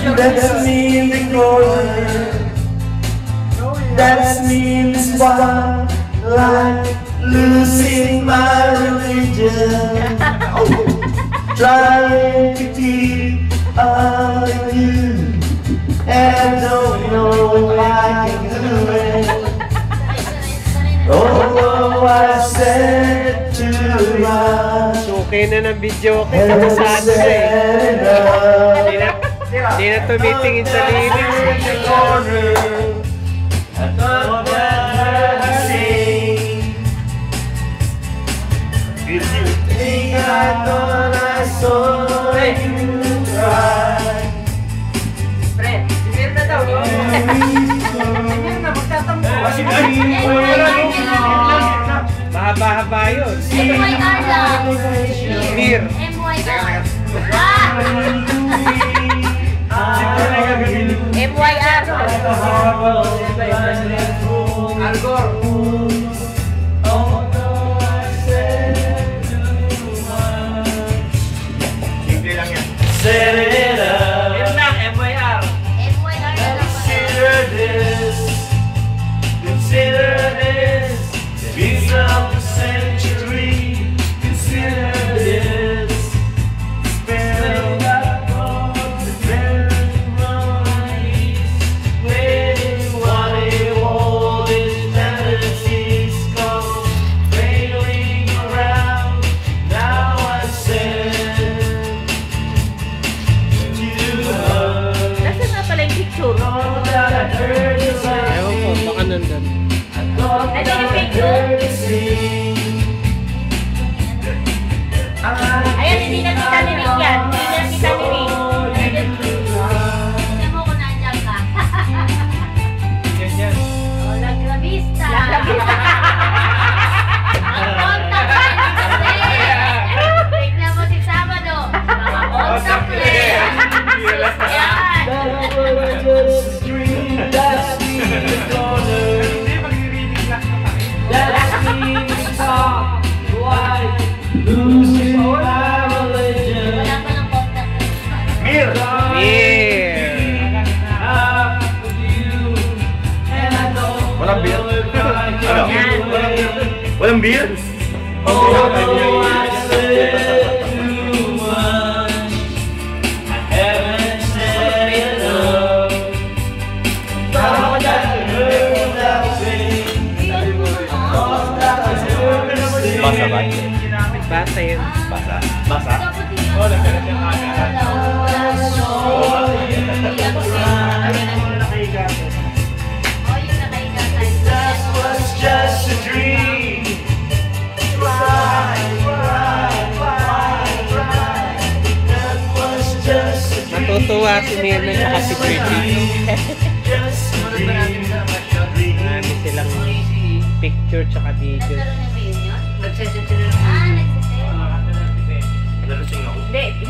That's me in the corner. That's me in the spotlight, losing my religion. Trying to keep up with you, and don't know if I can do it. Oh, I said too much. Okay na ng video, okay na masado na eh. Hindi na tumitingin sa lyrics. I thought that I'd sing. If you think I thought I saw you try. Pre, sisir na daw. Sisir na, magtatampo. Mahaba-haba yun. MYR lang. Beer. MYR. MYR. Algor. Simple lang yan. Set it up. Yun lang, MYR. MYR na lang. Consider this. Consider this. The beats of the century. Consider this. Spell out the ceremonies. Waiting while they hold his fantasies go railing around. Now I said to her. Nasaan nga pala yung picture? All that I heard is Ewan ko, baka nandun. Ano yung picture? Ayan, hindi na kita ninig yan. Hindi na kita ninig. Tignan mo kung nandiyan ka. Yan. Oh, Lagrabista. Lagrabista. Ang contact lens. Tignan mo si Sabado. Mga contact lens. Yan. Wala pa ng contact lens. Beer. Walang beer? Ano? Yan. Walang beer? Basa ba? Basa yun. Basa? Basa? That was just a dream. That was just a dream. Natutuwa si Nina sa Happy Birthday. Just a dream. Marami silang picture tsaka video. Nagsesensyon na. Ah, nagsisend. Nalasing ako. Hindi.